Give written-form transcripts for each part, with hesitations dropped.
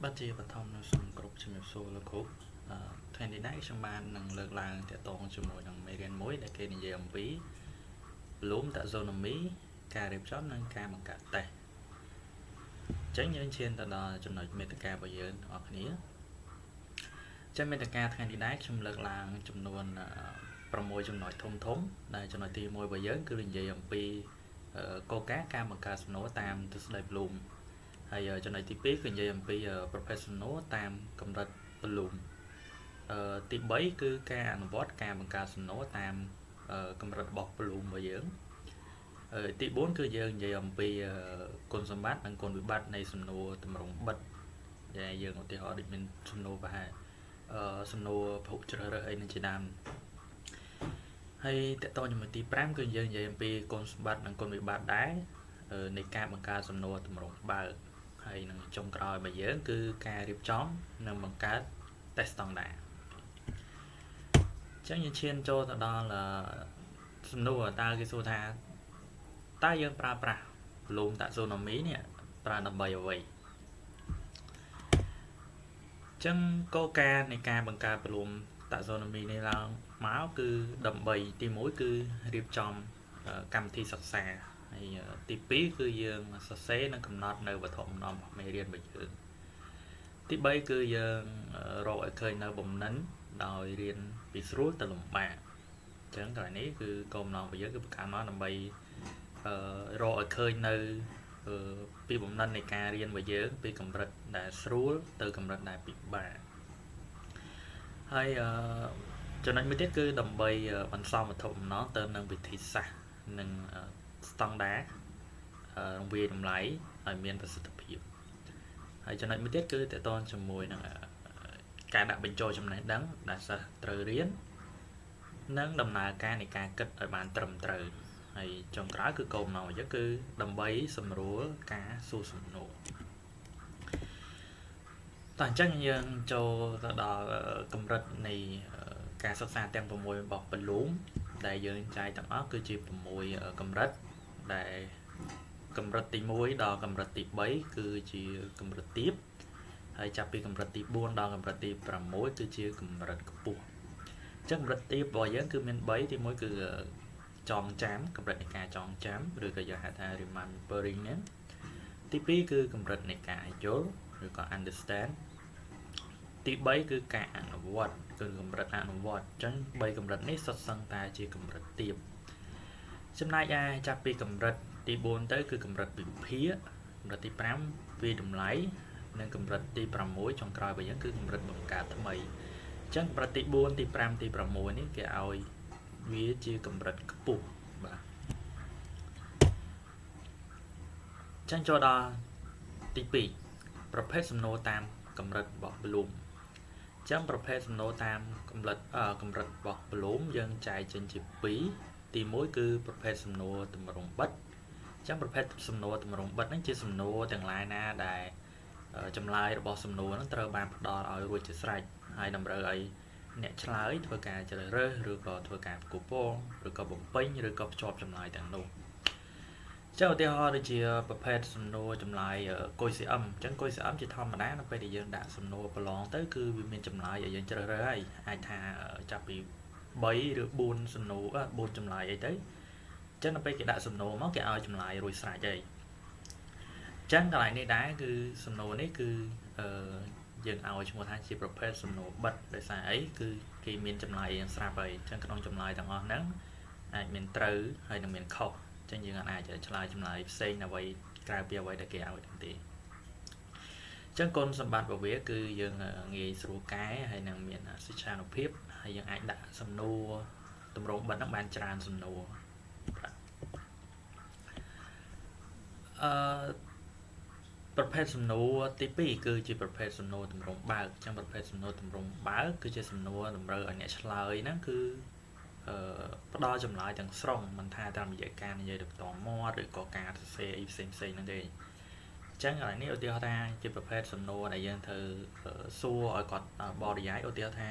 បាទជាបឋមនៅសំគ្រប់ជំរាបសួរលោកគ្រូថ្ងៃនេះដែរខ្ញុំបាននឹងលើកឡើងទាក់ទងជាមួយនឹងមេរៀនមួយដែលគេនិយាយអំពី Bloom taxonomy ការរៀបចំនិងការបង្កើតតេស្តអញ្ចឹងយើងឈានទៅដល់ចំណុចមេត្តារបស់យើងបងប្អូនគ្នាចឹងមេត្តាថ្ងៃនេះដែរខ្ញុំលើកឡើងចំនួន6ចំណុចធំដែលចំណុចទី1របស់យើងគឺនិយាយអំពីគោលការណ៍ការបង្កើតសំណួរតាមទស្សនវិជ្ជា Bloom ហើយចំណុចទី2គឺនិយាយអំពី professional តាមកម្រិត Bloom ទី3គឺការអនុវត្តការបង្កើតសំណួរតាមកម្រិតរបស់ Bloom របស់យើងទី4គឺយើងនិយាយអំពីគុណសម្បត្តិនិងគុណវិបត្តិនៃសំណួរតម្រងបិទដែលយើងឧទាហរណ៍ដូចមានសំណួរប្រហែលសំណួរពហុជ្រើសរើសអីនឹងជាដើមហើយតកតជាមួយទី5គឺយើងនិយាយអំពីគុណសម្បត្តិនិងគុណវិបត្តិដែរនៃការបង្កើតសំណួរតម្រងបើកហើយនឹងចុងក្រោយរបស់យើងគឺការរៀបចំនិងបង្កើត test ស្តង់ដារអញ្ចឹងយើងឈានចូលទៅដល់សំណួរតើគេសួរថាតើយើងប្រើប្រាស់ Bloom taxonomy នេះប្រើដើម្បីអ្វីអញ្ចឹងគោលការណ៍នៃការបង្កើត Bloom taxonomy នេះឡើងមកគឺដើម្បីទី1គឺរៀបចំកម្មវិធីសិក្សាហើយទី2គឺយើងសរសេរនិងកំណត់នៅវត្ថុបំណងរបស់មេរៀនរបស់យើងទី3គឺយើងរកឲ្យឃើញនៅបំណិនដោយរៀនពីស្រួលទៅលំបាកអញ្ចឹងកន្លែងនេះគឺគោលបំណងរបស់យើងគឺបង្កើតមកដើម្បីរកឲ្យឃើញនៅពីបំណិននៃការរៀនរបស់យើងពីកម្រិតដែលស្រួលទៅកម្រិតដែលពិបាកហើយចំណុចមួយទៀតគឺដើម្បីបន្សំវត្ថុបំណងទៅនឹងវិធីសាស្ត្រនិងស្តង់ដាររង្វាយតម្លៃឲ្យមានប្រសិទ្ធភាពហើយចំណុចមួយទៀតគឺតកតងជាមួយនឹងការដាក់បញ្ចូលចំណេះដឹងដែលសិស្សត្រូវរៀននិងដំណើរការនៃការគិតឲ្យបានត្រឹមត្រូវហើយចុងក្រោយគឺគោលបំណងរបស់យើងគឺដើម្បីសម្រួលការសួរសំណួរតោះអញ្ចឹងយើងចូលទៅដល់កម្រិតនៃការសិក្សាទាំង6របស់ Bloom ដែលយើងចែកទាំងអស់គឺជា6កម្រិតដែលកម្រិតទី1ដល់កម្រិតទី3គឺជាកម្រិតទាបហើយចាប់ពីកម្រិតទី4ដល់កម្រិតទី6គឺជាកម្រិតខ្ពស់អញ្ចឹងកម្រិតទាបរបស់យើងគឺមាន3ទី1គឺចងចាំកម្រិតនៃការចងចាំឬក៏យើងហៅថា remembering ហ្នឹងទី2គឺកម្រិតនៃការយល់ឬក៏ understand ទី3គឺការអនុវត្តគឺកម្រិតអនុវត្តអញ្ចឹង3កម្រិតនេះសុទ្ធសឹងតែជាកម្រិតទាបចំណែកឯចាប់ពីកម្រិតទី4ទៅគឺកម្រិតវិភាគកម្រិតទី5វាតម្លៃនិងកម្រិតទី6ចុងក្រោយរបស់យើងគឺកម្រិតបង្កើតថ្មីអញ្ចឹងកម្រិតទី4ទី5ទី6នេះគេឲ្យវាជាកម្រិតខ្ពស់បាទអញ្ចឹងចូលដល់ទី2ប្រភេទសំណួរតាមកម្រិតរបស់ Bloom អញ្ចឹងប្រភេទសំណួរតាមកម្រិតរបស់ Bloom យើងចែកចេញជា2ទី1គឺប្រភេទសំណួរតម្រងបិទអញ្ចឹងប្រភេទសំណួរតម្រងបិទហ្នឹងជាសំណួរទាំងឡាយណាដែលចម្លើយរបស់សំណួរហ្នឹងត្រូវបានផ្ដល់ឲ្យរួចជាស្រេចហើយតម្រូវឲ្យអ្នកឆ្លើយធ្វើការជ្រើសរើសឬក៏ធ្វើការផ្គូផ្គងឬក៏បំពេញឬក៏ភ្ជាប់ចម្លើយទាំងនោះចុះឧទាហរណ៍ដូចជាប្រភេទសំណួរចម្លើយគុយ CM អញ្ចឹងគុយ CM ជាធម្មតានៅពេលដែលយើងដាក់សំណួរប្រឡងទៅគឺវាមានចម្លើយឲ្យយើងជ្រើសរើសហើយអាចថាចាប់ពី3ឬ4សំណួរ4ចម្លើយអីទៅអញ្ចឹងនៅពេលគេដាក់សំណួរមកគេឲ្យចម្លើយរួចស្រេចហើយអញ្ចឹងកន្លែងនេះដែរគឺសំណួរនេះគឺយើងឲ្យឈ្មោះថាជាប្រភេទសំណួរបិទដោយសារអីគឺគេមានចម្លើយយ៉ាងស្រាប់ហើយអញ្ចឹងក្នុងចម្លើយទាំងអស់ហ្នឹងអាចមានត្រូវហើយនឹងមានខុសអញ្ចឹងយើងអាចឆ្លើយចម្លើយផ្សេងអ្វីក្រៅពីអ្វីដែលគេឲ្យទេអញ្ចឹងគុណសម្បត្តិរបស់វាគឺយើងងាយស្រួលកែហើយនឹងមានសិច្ឆានុភាពហើយយើងអាចដាក់សំណួរតម្រងបិទហ្នឹងបានច្រើនសំណួរប្រភេទសំណួរទី2គឺជាប្រភេទសំណួរតម្រងបើកអញ្ចឹងប្រភេទសំណួរតម្រងបើកគឺជាសំណួរតម្រូវឲ្យអ្នកឆ្លើយហ្នឹងគឺផ្ដល់ចម្លើយទាំងស្រុងមិនថាតាមរយៈការនិយាយទៅផ្ទាល់មាត់ឬក៏ការសរសេរអីផ្សេងហ្នឹងទេអញ្ចឹងកន្លែងនេះឧទាហរណ៍ថាជាប្រភេទសំណួរដែលយើងត្រូវសួរឲ្យគាត់បរិយាយឧទាហរណ៍ថា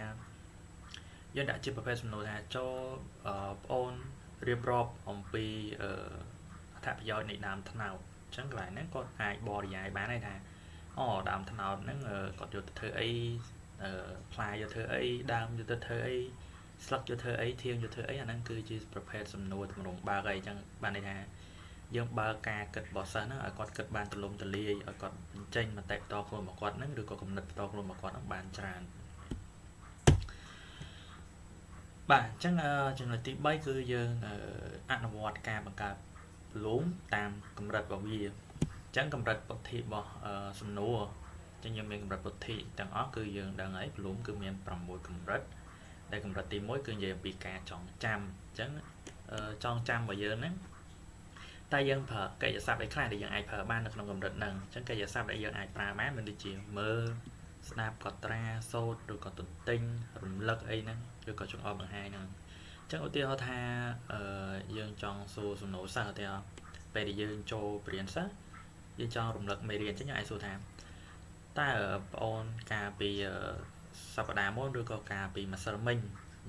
យើងដាក់ជាប្រភេទសំណួរថាចូលប្អូនរៀបរាប់អំពីអត្ថប្រយោជន៍នៃដើមត្នោតអញ្ចឹងកន្លែងហ្នឹងគាត់អាចបរិយាយបានហើយថា ដើមថ្នោតហ្នឹងគាត់យកទៅធ្វើអីផ្លែយកធ្វើអីដើមយកទៅធ្វើអីស្លឹកយកធ្វើអីធាងយកធ្វើអីអាហ្នឹងគឺជាប្រភេទសំណួរទម្រង់បើកអីចឹងបានន័យថាយើងបើកការគិតរបស់សិស្សហ្នឹងឲ្យគាត់គិតបានទូលំទូលាយឲ្យគាត់បញ្ចេញមតិផ្ទាល់ខ្លួនរបស់គាត់ហ្នឹងឬក៏គំនិតផ្ទាល់ខ្លួនរបស់គាត់ហ្នឹងបានច្រើនបាទអញ្ចឹងចំណុចទី3គឺយើងអនុវត្តការបង្កើត bloom តាមកម្រិតរបស់វាអញ្ចឹងកម្រិតពុទ្ធិរបស់សំណួរអញ្ចឹងយើងមានកម្រិតពុទ្ធិទាំងអស់គឺយើងដឹងហើយ bloom គឺមាន6កម្រិតដែលកម្រិតទី1គឺនិយាយអំពីការចងចាំអញ្ចឹងចងចាំរបស់យើងហ្នឹងតែយើងប្រើកិច្ចសព្ទអីខ្លះដែលយើងអាចប្រើបាននៅក្នុងកម្រិតហ្នឹងអញ្ចឹងកិច្ចសព្ទដែលយើងអាចប្រើបានមានដូចជាមើលស្ដាប់កត់ត្រាសូត្រឬក៏ទន្ទិញរំលឹកអីហ្នឹងឬក៏ចង្អុលបង្ហាញហ្នឹងអញ្ចឹងឧទាហរណ៍ថាយើងចង់សួរសំណួរសិស្សឧទាហរណ៍ពេលដែលយើងចូលបរៀនសិស្សយើងចង់រំលឹកមេរៀនអញ្ចឹងយើងអាចសួរថាតើបងអូនកាលពីសប្តាហ៍មុនឬក៏កាលពីម្សិលមិញ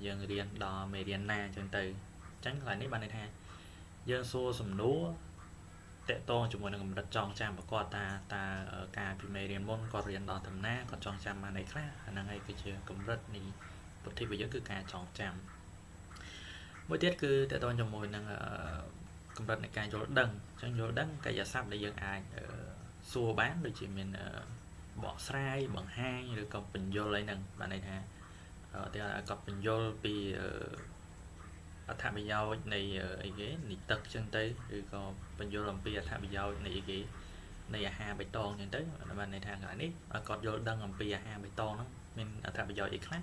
យើងរៀនដល់មេរៀនណាអញ្ចឹងទៅអញ្ចឹងកន្លែងនេះបានន័យថាយើងសួរសំណួរតកតងជាមួយនឹងកម្រិតចងចាំរបស់គាត់តាការពីមេរៀនមុនគាត់រៀនដល់ដំណាគាត់ចងចាំបានអីខ្លះអាហ្នឹងហើយគឺជាកម្រិតនៃពុទ្ធិរបស់យើងគឺការចងចាំមួយទៀតគឺតកតងជាមួយនឹងកម្រិតនៃការយល់ដឹងអញ្ចឹងយល់ដឹងកិច្ចសព្ទដែលយើងអាចសួរបានដូចជាមានបកស្រាយបង្ហាញឬក៏បញ្យល់អីហ្នឹងបានន័យថាតែគាត់បញ្យល់ពីអត្ថប្រយោជន៍នៃអីគេនីតិកអញ្ចឹងទៅឬក៏បញ្យល់អំពីអត្ថប្រយោជន៍នៃអីគេនៃអាហារបៃតងអញ្ចឹងទៅបានន័យថាកន្លែងនេះគាត់យល់ដឹងអំពីអាហារបៃតងហ្នឹងមានអត្ថប្រយោជន៍អីខ្លះ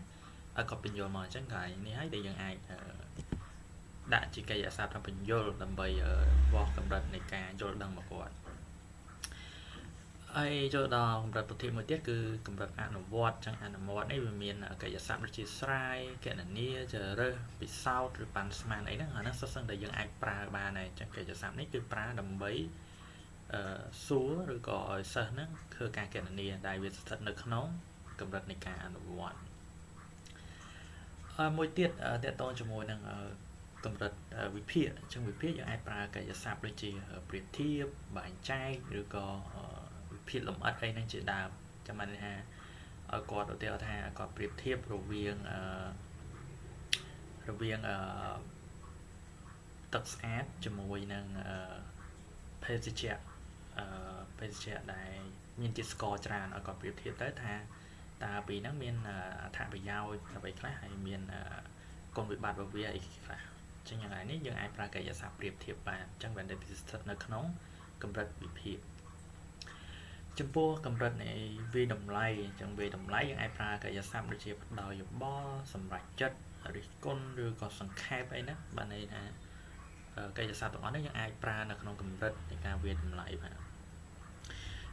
គាត់បញ្យល់មកអញ្ចឹងកន្លែងនេះហើយដែលយើងអាចដាក់ជាកិច្ចសព្ទថាបញ្យល់ដើម្បីវាស់កម្រិតនៃការយល់ដឹងរបស់គាត់ហើយចូលដល់កម្រិតពុទ្ធិមួយទៀតគឺកម្រិតអនុវត្តចឹងអនុវត្តនេះវាមានកិច្ចសព្ទដូចជាស្រាយគណនាចរិតពិសោធន៍ឬប៉ាន់ស្មានអីហ្នឹងអាហ្នឹងសុទ្ធសឹងតែយើងអាចប្រើបានហើយចឹងកិច្ចសព្ទនេះគឺប្រើដើម្បីសួរឬក៏ឲ្យសិស្សហ្នឹងធ្វើការគណនាដែលវាស្ថិតនៅក្នុងកម្រិតនៃការអនុវត្តមួយទៀតតកតងជាមួយនឹងកម្រិតវិភាគអញ្ចឹងវិភាគយើងអាចប្រើកិច្ចសព្ទដូចជាប្រៀបធៀបបែងចែកឬក៏វិភាគលម្អិតអីហ្នឹងជាដើមចាំបានថាឲ្យគាត់ឧទាហរណ៍ថាគាត់ប្រៀបធៀបរវាងទឹកស្អាតជាមួយនឹងភេសជ្ជៈដែលមានជាតិស្ករច្រើនឲ្យគាត់ប្រៀបធៀបទៅថាតើពីហ្នឹងមានអត្ថប្រយោជន៍អ្វីខ្លះហើយមានគុណវិបត្តិរបស់វាអីខ្លះអញ្ចឹងយ៉ាងណានេះយើងអាចប្រើកិច្ចសព្ទប្រៀបធៀបបានអញ្ចឹងវាស្ថិតនៅក្នុងកម្រិតវិភាគចំពោះកម្រិតនៃវាយតម្លៃអញ្ចឹងវាយតម្លៃយើងអាចប្រើកិច្ចសព្ទដូចជាបដោយយោបល់សម្រាប់ចិត្តរិះគន់ឬក៏សង្ខេបអីណាបានន័យថាកិច្ចសព្ទទាំងអស់នេះយើងអាចប្រើនៅក្នុងកម្រិតនៃការវាយតម្លៃបាទ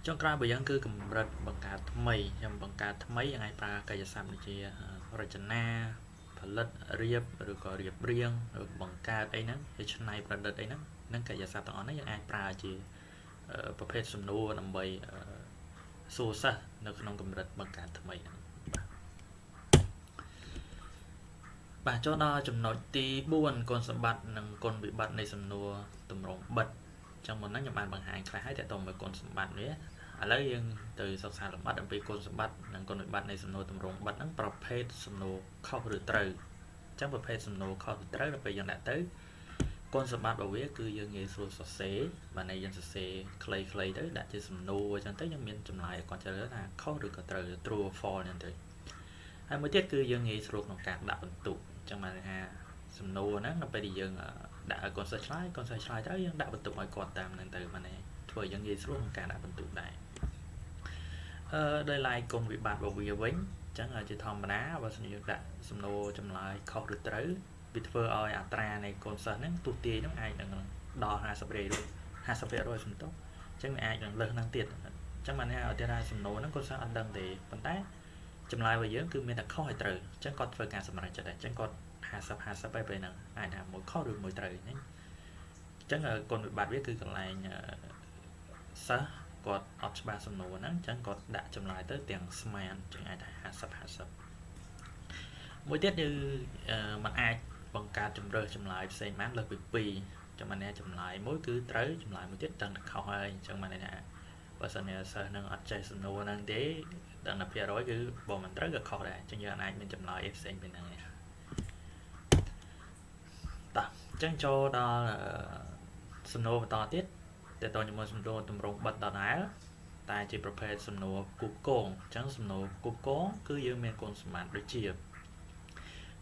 ចុងក្រោយរបស់យើងគឺកម្រិតបង្កើតថ្មីខ្ញុំបង្កើតថ្មីយើងអាចប្រើកិច្ចសព្ទដូចជារចនាផលិតរៀបឬក៏រៀបរៀងឬបង្កើតអីហ្នឹងជាច្នៃប្រឌិតអីហ្នឹងនឹងកិច្ចសព្ទទាំងអស់នេះយើងអាចប្រើជាប្រភេទសំណួរដើម្បីសួរសិស្សនៅក្នុងកម្រិតបង្កើតថ្មីហ្នឹងបាទចូលដល់ចំណុចទី4គុណសម្បត្តិនិងគុណវិបត្តិនៃសំណួរទម្រង់បិទអញ្ចឹងមុនហ្នឹងខ្ញុំបានបង្ហាញខ្លះហើយតើតើមួយគុណសម្បត្តិនេះឥឡូវយើងទៅសិក្សាលម្អិតអំពីគុណសម្បត្តិនិងគុណវិបត្តិនៃសំណួរទម្រង់បិទហ្នឹងប្រភេទសំណួរខុសឬត្រូវអញ្ចឹងប្រភេទសំណួរខុសឬត្រូវដល់ពេលយើងដាក់ទៅគុណសម្បត្តិរបស់វាគឺយើងងាយស្រួលសរសេរបានន័យយើងសរសេរខ្លីៗទៅដាក់ជាសំណួរអញ្ចឹងទៅយើងមានចម្លើយគាត់ជ្រើសរើសថាខុសឬក៏ត្រូវ true or false អញ្ចឹងទៅហើយមួយទៀតគឺយើងងាយស្រួលក្នុងការដាក់បន្ទុកអញ្ចឹងបានថាសំណួរហ្នឹងនៅពេលដែលយើងដាក់ឲ្យកូនសិស្សឆ្លើយទៅយើងដាក់បន្ទុកឲ្យគាត់តាមហ្នឹងទៅបានន័យធ្វើឲ្យយើងងាយស្រួលក្នុងការដាក់បន្ទុកដែរដោយឡែកគុណវិបត្តិរបស់វាវិញអញ្ចឹងជាធម្មតាបើសិនយើងដាក់សំណួរចម្លើយខុសឬត្រូវវាធ្វើឲ្យអត្រានៃកូនសិស្សហ្នឹងទូទាយហ្នឹងអាចនឹងដល់50%សំទោសអញ្ចឹងវាអាចនឹងលើសហ្នឹងទៀតអញ្ចឹងបានថាឧទាហរណ៍សំណួរហ្នឹងកូនសិស្សអត់ដឹងទេប៉ុន្តែចម្លើយរបស់យើងគឺមានតែខុសហើយត្រូវអញ្ចឹងគាត់ធ្វើការសម្រេចចិត្តដែរអញ្ចឹងគាត់50ហើយពេលហ្នឹងអាចថាមួយខុសឬមួយត្រូវហ្នឹងអញ្ចឹងគុណវិបត្តិវាគឺកន្លែងសិស្សគាត់អត់ច្បាស់សំណួរហ្នឹងអញ្ចឹងគាត់ដាក់ចម្លើយទៅទាំងស្មានអញ្ចឹងអាចថា50មួយទៀតគឺมันអាចបង្កើតជំរើសចម្លើយផ្សេងបានលើសពី2ចាំមិនថាចម្លើយមួយគឺត្រូវចម្លើយមួយទៀតដឹងតែខុសហើយអញ្ចឹងបានន័យថាប បើសិនជាសិស្សនឹងអត់ចេះសំណួរហ្នឹងទេដល់តែភាគរយគឺបើមិនត្រូវក៏ខុសដែរអញ្ចឹងយើងអាចមានចម្លើយផ្សេងពីហ្នឹងឯងតោះអញ្ចឹងចូលដល់សំណួរបន្តទៀតតើតើជាមួយសំណួរទម្រង់បិទដដែលតែជាប្រភេទសំណួរគូកងអញ្ចឹងសំណួរគូកងគឺយើងមានគុណសម្បត្តិដូចជា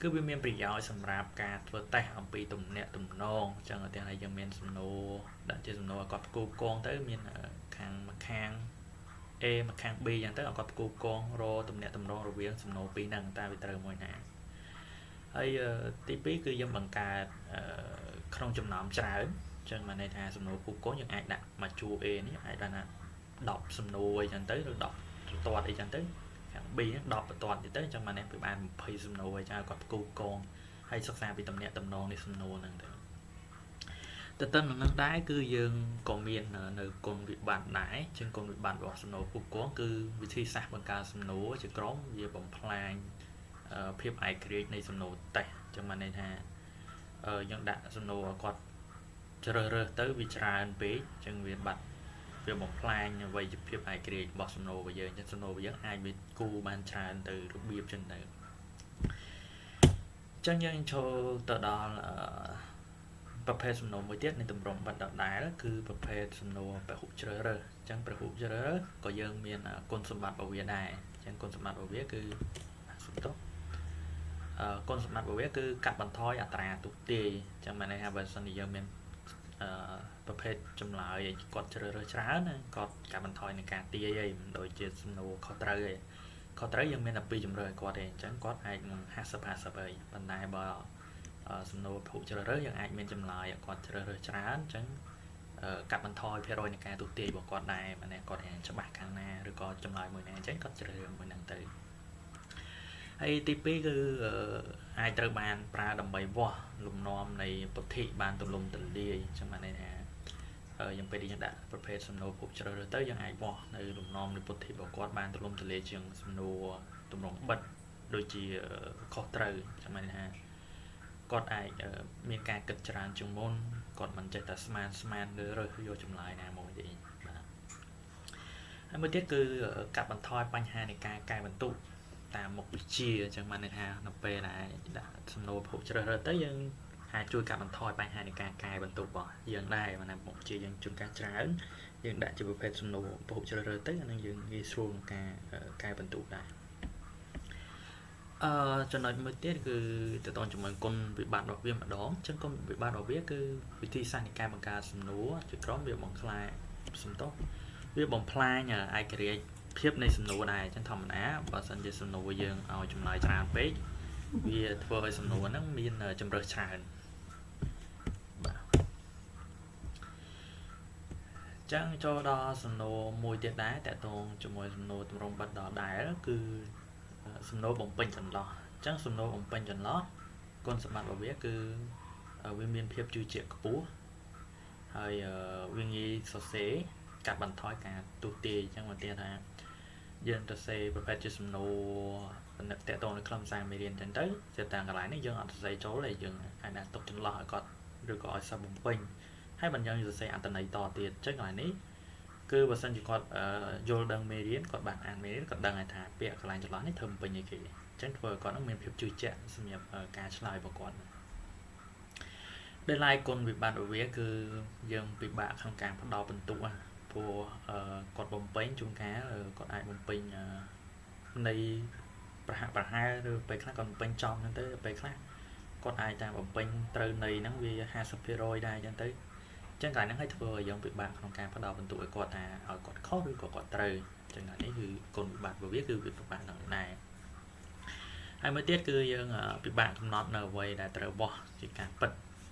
គឺវាមានប្រយោជន៍សម្រាប់ការធ្វើតេស្តអំពីទំនាក់ទំនងអញ្ចឹងឧទាហរណ៍យើងមានសំណួរដាក់ជាសំណួរគាត់គូកងទៅមានខាងម្ខាង A ម្ខាង B អញ្ចឹងទៅគាត់គូកងរទំនាក់ទំនងរវាងសំណួរពីរហ្នឹងតើវាត្រូវមួយណាហើយទី2គឺយើងបង្កើតក្នុងចំណោមច្រើនអញ្ចឹងមានន័យថាសំណួរគូកងយើងអាចដាក់មកជួរ A នេះអាចដាក់ណា10សំណួរអីចឹងទៅឬ10បន្ទាត់អីចឹងទៅខាង B 10បន្ទាត់ទៀតទៅអញ្ចឹងបានវាបាន20សំណួរអីចឹងគាត់គូកងហើយសិក្សាពីទំនាក់ទំនងនៃសំណួរហ្នឹងទៅទៅនឹងដែរគឺយើងក៏មាននៅគុណវិបត្តិដែរជាងគុណវិបត្តិរបស់សំណួរគូកងគឺវិធីសាស្ត្របង្កើតសំណួរជាក្រុមវាបំផ្លាញភាពឯករាជ្យនៃសំណួរតេស្តអញ្ចឹងបានន័យថាយើងដាក់សំណួរគាត់ជ្រើសរើសទៅវាច្រើនពេកអញ្ចឹងវាបាត់វាបំផ្លាញអ្វីជាភាពឯករាជ្យរបស់សំណួររបស់យើងអញ្ចឹងសំណួររបស់យើងអាចវាគូបានច្រើនទៅរបៀបចឹងទៅអញ្ចឹងយើងចូលទៅដល់ប្រភេទសំណួរមួយទៀតនៃទម្រង់បិទដដែលគឺប្រភេទសំណួរពហុជ្រើសរើសអញ្ចឹងពហុជ្រើសរើសក៏យើងមានគុណសម្បត្តិរបស់វាដែរអញ្ចឹងគុណសម្បត្តិរបស់វាគឺសុំទោសគុណសម្បត្តិរបស់វាគឺកាត់បន្ថយអត្រាទុទាយអញ្ចឹងមានន័យថាបើសិនជាយើងមានប្រភេទចម្លើយគាត់ជ្រើសរើសច្រើនណាគាត់កាត់បន្ថយនឹងការទាយអីមិនដូចជាសំណួរខុសត្រូវអីខុសត្រូវយើងមានតែ2ជំរើសឲ្យគាត់ទេអញ្ចឹងគាត់អាចនឹង50-50អីប៉ុន្តែបើសំណួរពហុជ្រើសរើសយើងអាចមានចម្លើយគាត់ជ្រើសរើសច្រើនអញ្ចឹងកាត់បន្ថយភាគរយនៃការទុទាយរបស់គាត់ដែរমানেគាត់រៀនច្បាស់ខាងណាឬក៏ចម្លើយមួយណាអញ្ចឹងគាត់ជ្រើសរើសមួយហ្នឹងទៅហើយទី2គឺអាចត្រូវបានប្រើដើម្បីវាស់លំនាំនៃពុទ្ធិបានទូលំទូលាយអញ្ចឹងបានន័យថាយើងពេលយើងដាក់ប្រភេទសំណួរពហុជ្រើសរើសទៅយើងអាចវាស់នៅលំនាំនៃពុទ្ធិរបស់គាត់បានទូលំទូលាយជាងសំណួរទម្រង់បិទដូចជាខុសត្រូវអញ្ចឹងបានន័យថាគាត់អាចមានការគិតច្រើនជាងមុនគាត់មិនចេះតែស្មានឬរើសយកចម្លើយណាមួយទេបាទហើយមួយទៀតគឺកាត់បន្ថយបញ្ហានៃការកែបន្ទុកតាមមុខវិជ្ជាអញ្ចឹងបានន័យថានៅពេលដែលដាក់សំណួរពហុជ្រើសរើសទៅយើងអាចជួយកាត់បន្ថយបញ្ហានៃការកែបន្ទុករបស់យើងដែរମାନେមុខវិជ្ជាយើងជួនកាលច្រើនយើងដាក់ជាប្រភេទសំណួរពហុជ្រើសរើសទៅអានឹងយើងងាយស្រួលក្នុងការកែបន្ទុកដែរចំណុចមួយទៀតគឺទៅតជាមួយគុណវិបត្តិរបស់វាម្ដងអញ្ចឹងគុណវិបត្តិរបស់វាគឺវិធីសាស្ត្រនៃការបង្កើតសំណួរជាក្រុមវាបំផ្លាញសំទោសវាបំផ្លាញឯករាជ្យភាពនៃសំណួរដែរអញ្ចឹងធម្មតាបើសិនជាសំណួរយើងឲ្យចម្លើយច្រើនពេកវាធ្វើឲ្យសំណួរហ្នឹងមានជម្រើសច្រើនបាទអញ្ចឹងចូលដល់សំណួរមួយទៀតដែរតកតងជាមួយសំណួរទម្រង់បិទដដែលគឺសំណួរបំពេញចន្លោះអញ្ចឹងសំណួរបំពេញចន្លោះគុណសម្បត្តិរបស់វាគឺវាមានភាពជឿជាក់ខ្ពស់ហើយវាងាយសរសេរកាត់បន្ថយការទុទាយអញ្ចឹងមកទៀតថាយើងទៅសេប្រភេទជាសំណួរតកតងនៅខ្លឹមសារមេរៀនអញ្ចឹងទៅជាតាំងកន្លែងនេះយើងអត់សរសេរចូលទេយើងអាចដាក់ទុកចន្លោះឲ្យគាត់ឬក៏ឲ្យសិស្សបំពេញហើយបើយើងសរសេរអត្ថន័យតទៀតអញ្ចឹងកន្លែងនេះគឺបើសិនជាគាត់យល់ដឹងមេរៀនគាត់បានអានមេរៀនគាត់ដឹងថាពាក្យកន្លែងចន្លោះនេះធ្វើបំពេញអីគេអញ្ចឹងធ្វើឲ្យគាត់នឹងមានភាពជឿជាក់សម្រាប់ការឆ្លើយរបស់គាត់ដោយឡែកគុណវិបត្តិរបស់វាគឺយើងពិបាកក្នុងការផ្ដោតបន្ទុកព្រោះគាត់បំពេញជួនកាលគាត់អាចបំពេញនៃប្រហាក់ប្រហែលឬពេលខ្លះគាត់បំពេញចំហ្នឹងទៅពេលខ្លះគាត់អាចតាមបំពេញត្រូវនៃហ្នឹងវា50%ដែរអញ្ចឹងទៅអញ្ចឹងកន្លែងហ្នឹងឲ្យធ្វើឲ្យយើងពិបាកក្នុងការផ្ដោតបន្ទុកឲ្យគាត់ថាឲ្យគាត់ខុសឬក៏គាត់ត្រូវអញ្ចឹងនេះគឺគុណវិបត្តិរបស់វាគឺវាពិបាកដល់ដែរហើយមួយទៀតគឺយើងពិបាកកំណត់នៅអ្វីដែលត្រូវបោះជាការពិត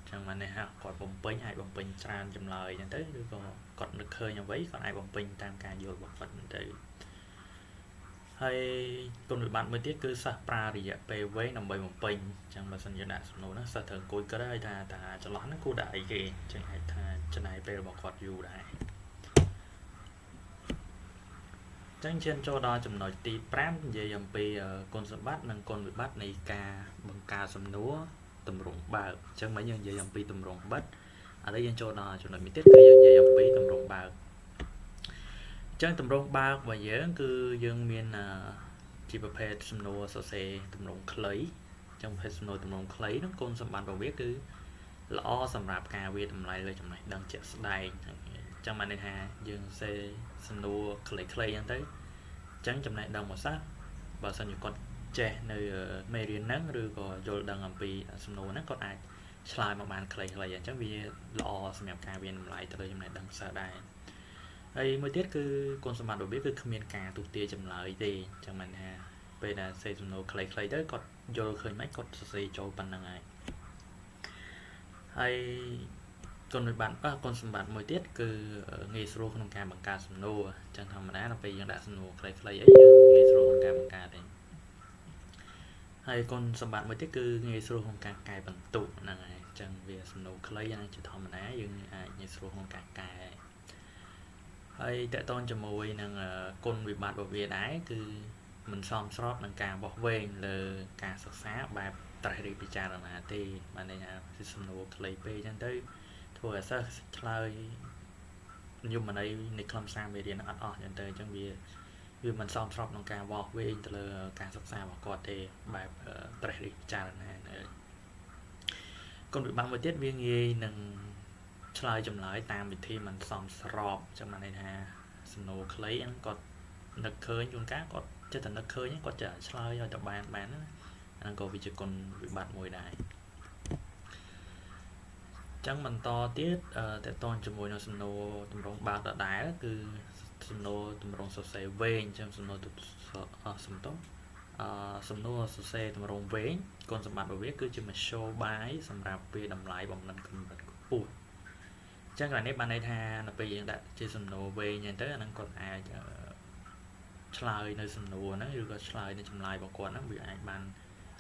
ចឹងបានន័យថាគាត់បំពេញអាចបំពេញច្រើនចម្លើយអញ្ចឹងទៅឬក៏គាត់នឹកឃើញអ្វីគាត់អាចបំពេញតាមការយល់របស់គាត់ទៅហើយគុណវិបត្តិមួយទៀតគឺសិស្សប្រើរយៈពេលវែងដើម្បីបំពេញអញ្ចឹងបើសិនយើងដាក់សំណួរហ្នឹងសិស្សត្រូវអង្គុយគិតឲ្យថាចន្លោះហ្នឹងគួរដាក់អីគេអញ្ចឹងអាចថាចំណាយពេលរបស់គាត់យូរដែរអញ្ចឹងឈានចូលដល់ចំណុចទី5និយាយអំពីគុណសម្បត្តិនិងគុណវិបត្តិនៃការបង្កើតសំណួរទម្រង់បើកអញ្ចឹងមកយើងនិយាយអំពីទម្រង់បិទឥឡូវយើងចូលដល់ចំណុចមួយទៀតគឺយើងនិយាយអំពីទម្រង់បើកអ ចឹងតម្រងបើករបស់យើងគឺយើងមានជាប្រភេទសំណួរសរសេរតម្រងខ្លីចឹងប្រភេទសំណួរតម្រងខ្លីហ្នឹងគុណសម្បត្តិរបស់វាគឺល្អសម្រាប់ការវាតម្លៃលើចំណេះដឹងជាក់ស្ដែងចឹងបានន័យថាយើងសរសេរសំណួរខ្លីៗចឹងទៅចឹងចំណេះដឹងរបស់សិស្សបើសិនជាគាត់ចេះនៅមេរៀនហ្នឹងឬក៏យល់ដឹងអំពីសំណួរហ្នឹងគាត់អាចឆ្លើយមកបានខ្លីៗអញ្ចឹងវាល្អសម្រាប់ការវាតម្លៃទៅលើចំណេះដឹងសិស្សដែរហើយមួយទៀតគឺគុណសម្បត្តិរបស់វាគឺគ្មានការទូទាយចម្លើយទេអញ្ចឹងបានថាពេលដែលសេសំណួរខ្លីៗទៅគាត់យល់ឃើញមិនគាត់សរសេរចូលប៉ុណ្្នឹងហើយគុណសម្បត្តិមួយទៀតគឺងាយស្រួលក្នុងការបង្កើតសំណួរអញ្ចឹងធម្មតាដល់ពេលយើងដាក់សំណួរខ្លីៗអីយើងងាយស្រួលក្នុងការបង្កើតទេហើយគុណសម្បត្តិមួយទៀតគឺងាយស្រួលក្នុងការកែបន្ទុកហ្នឹងហើយអញ្ចឹងវាសំណួរខ្លីហ្នឹងជាធម្មតាយើងអាចងាយស្រួលក្នុងការកែហើយតកតងជាមួយនឹងគុណវិបត្តិរបស់វាដែរគឺមិនសមស្របនឹងការបោះវែងលើការសិក្សាបែបត្រេះរិះពិចារណាទេបានន័យថាសំណួរខ្លីពេកអញ្ចឹងទៅធ្វើឲ្យសិស្សឆ្លើយនិយមន័យនៃខ្លឹមសារមេរៀនអត់អស់អញ្ចឹងទៅអញ្ចឹងវាមិនសមស្របនឹងការបោះវែងទៅលើការសិក្សារបស់គាត់ទេបែបត្រេះរិះពិចារណាគុណវិបត្តិមួយទៀតវាងាយនឹងឆ្លើយចម្លើយតាមវិធីមិនសមស្របចឹងបានន័យថាសំណួរខ្លីហ្នឹងគាត់នឹកឃើញជួនកាលគាត់ចិត្តតែនឹកឃើញគាត់จะឆ្លើយឲ្យទៅបានណាហ្នឹងក៏វាជាគុណវិបត្តិមួយដែរចឹងបន្តទៀតតកតងជាមួយនឹងសំណួរតម្រងបើកដដែលគឺសំណួរតម្រងសរសេរវែងចឹងសំណួរសំណួរសរសេរតម្រងវែងគុណសម្បត្តិរបស់វាគឺជាមធ្យោបាយសម្រាប់វាតម្លៃបំណិនកម្រិតខ្ពស់ចឹងកន្លែងនេះបានន័យថានៅពេលយើងដាក់ជាសំណួរវែងអញ្ចឹងទៅអានឹងគាត់អាចឆ្លើយនៅសំណួរហ្នឹងឬក៏ឆ្លើយនៅចម្លើយរបស់គាត់ហ្នឹងវាអាចបាន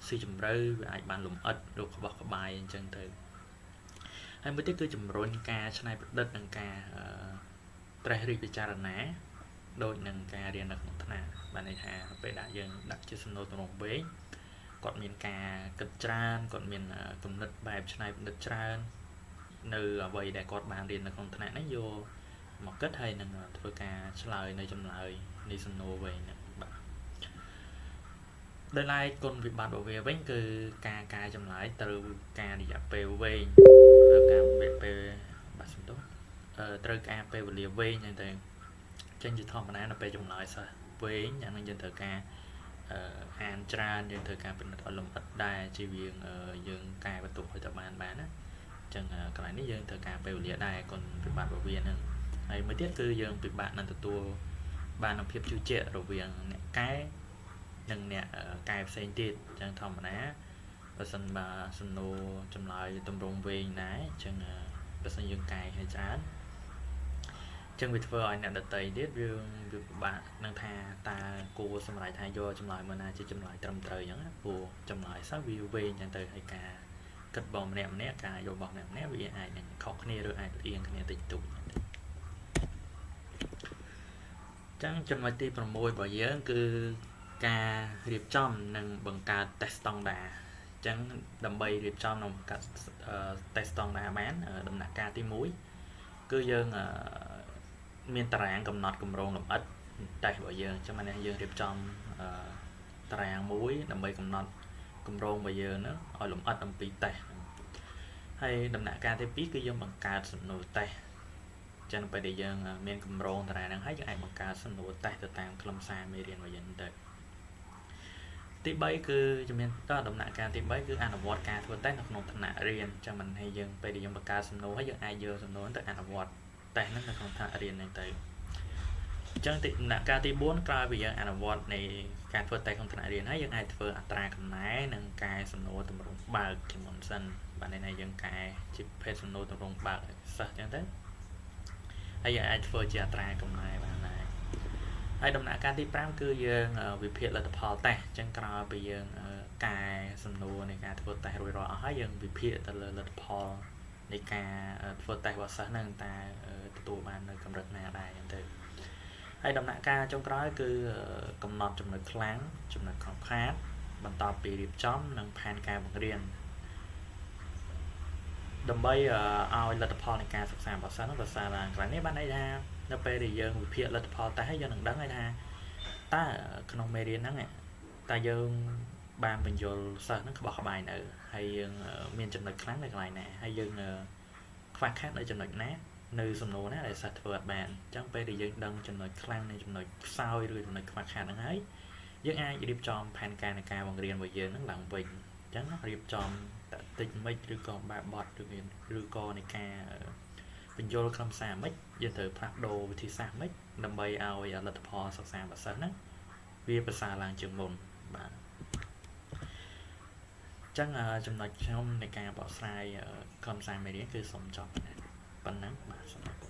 ស៊ីជម្រៅវាអាចបានលម្អិតឬក្បោះក្បាយអញ្ចឹងទៅហើយមួយទៀតគឺជំរុញការច្នៃប្រឌិតនិងការត្រេះរិះពិចារណាដូចនឹងការរៀននៅក្នុងថ្នាក់បានន័យថាពេលយើងដាក់ជាសំណួរតម្រងវែងគាត់មានការគិតច្រើនគាត់មានគំនិតបែបច្នៃប្រឌិតច្រើននៅអ្វីដែលគាត់បានរៀននៅក្នុងថ្នាក់ហ្នឹងយកមកគិតហើយនឹងធ្វើការឆ្លើយនៅចម្លើយនៃសំណួរវែងហ្នឹងបាទដោយឡែកគុណវិបត្តិរបស់វាវិញគឺការកែចម្លើយត្រូវការរយៈពេលវែងត្រូវការពេលបាទសំទោសត្រូវការពេលវេលាវែងហ្នឹងទៅចឹងជាធម្មតានៅពេលចម្លើយសិស្សវែងអានឹងយើងត្រូវការអានច្រើនយើងត្រូវការពិនិត្យឲ្យលម្អិតដែរជាយើងកែបន្ទុកឲ្យទៅបានណាចឹងកន្លែងនេះយើងត្រូវការពេលវេលាដែរគុណវិបត្តិរបស់វាហ្នឹងហើយមួយទៀតគឺយើងពិបាកនឹងទទួលបាននូវភាពជឿជាក់រវាងអ្នកកែនិងអ្នកកែផ្សេងទៀតចឹងធម្មតាបើសិនបើសំណួរចម្លើយតម្រងវែងដែរចឹងបើសិនយើងកែឲ្យច្រើនចឹងវាធ្វើឲ្យអ្នកដទៃទៀតវាពិបាកនឹងថាតើគួរសម្រេចថាយកចម្លើយមួយណាជាចម្លើយត្រឹមត្រូវចឹងណាព្រោះចម្លើយសោះវាវែងចឹងទៅហើយការគិតបងម្នាក់ការយករបស់ម្នាក់វាអាចនឹងខុសគ្នាឬអាចផ្អៀងគ្នាតិចតួចចឹងចំណុចទី6របស់យើងគឺការរៀបចំនិងបង្កើត test standard ចឹងដើម្បីរៀបចំនិងបង្កើត test standard បានដំណាក់កាលទី1គឺយើងមានតារាងកំណត់គម្រោងលម្អិត test របស់យើងចឹងបានយើងរៀបចំតារាងមួយដើម្បីកំណត់គម្រោងរបស់យើងហ្នឹងឲ្យលម្អិតអំពី test ហើយដំណាក់កាលទី2គឺយើងបង្កើតសំណួរ test ចឹងពេលដែលយើងមានគម្រោងតារាងហ្នឹងហើយយើងអាចបង្កើតសំណួរ test ទៅតាមខ្លឹមសារមេរៀនរបស់យើងទៅទី3គឺជំនាញដំណាក់កាលទី3គឺអនុវត្តការធ្វើ test នៅក្នុងថ្នាក់រៀនចឹងមិនឲ្យយើងពេលដែលយើងបង្កើតសំណួរហើយយើងអាចយកសំណួរទៅអនុវត្ត test ហ្នឹងនៅក្នុងថ្នាក់រៀនហ្នឹងទៅចឹងដំណាក់កាលទី4ក្រោយពីយើងអនុវត្តនៃការធ្វើ test ក្នុងថ្នាក់រៀនហើយយើងអាចធ្វើអត្រាកំណែនិងកែសំណួរតម្រងបើកជាមុនសិនបានន័យថាយើងកែជាប្រភេទសំណួរតម្រងបើកសិស្សចឹងទៅហើយយើងអាចធ្វើជាអត្រាកំណែបានដែរហើយដំណាក់កាលទី5គឺយើងវិភាគលទ្ធផល test ចឹងក្រោយពីយើងកែសំណួរនៃការធ្វើ test រួចរាល់អស់ហើយយើងវិភាគទៅលើលទ្ធផលនៃការធ្វើ test របស់សិស្សហ្នឹងតើទទួលបាននៅកម្រិតណាដែរចឹងទៅហើយដំណាក់កាលចុងក្រោយគឺកំណត់ចំណុចខ្លាំងចំណុចខកខាតបន្ទាប់ពីរៀបចំនិងផែនការបង្រៀនដើម្បីឲ្យលទ្ធផលនៃការសិក្សារបស់សិស្សនោះប្រសើរឡើងកន្លែងនេះបានន័យថា នៅពេលដែលយើងវិភាគលទ្ធផលតេស្តហើយយើងនឹងដឹងហើយថាតើក្នុងមេរៀនហ្នឹងតើយើងបានបញ្យល់សិស្សហ្នឹងក្បោះក្បាយនៅហើយយើងមានចំណុចខ្លាំងនៅកន្លែងណាហើយយើងខ្វះខាតនៅចំណុចណានៅសំណួរណាដែលសិស្សធ្វើអត់បានអញ្ចឹងពេលដែលយើងដឹងចំណុចខ្លាំងនៃចំណុចខ្សោយឬចំណុចខ្វះខាតហ្នឹងហើយយើងអាចរៀបចំផែនការនៃការបង្រៀនរបស់យើងហ្នឹងឡើងវិញអញ្ចឹងរៀបចំតតិចមិនឬក៏បែបបត់ឬក៏នៃការបញ្យល់ខ្លឹមសារមិនយើងត្រូវផ្លាស់ប្ដូរវិធីសាស្ត្រមិនដើម្បីឲ្យលទ្ធផលសិក្សារបស់សិស្សហ្នឹងវាប្រសើរឡើងជាងមុនបាទចឹងចំណុចខ្ញុំនៃការបកស្រាយខ្លឹមសារមេរៀនគឺសូមចប់ប៉ុណ្ណឹងបាទ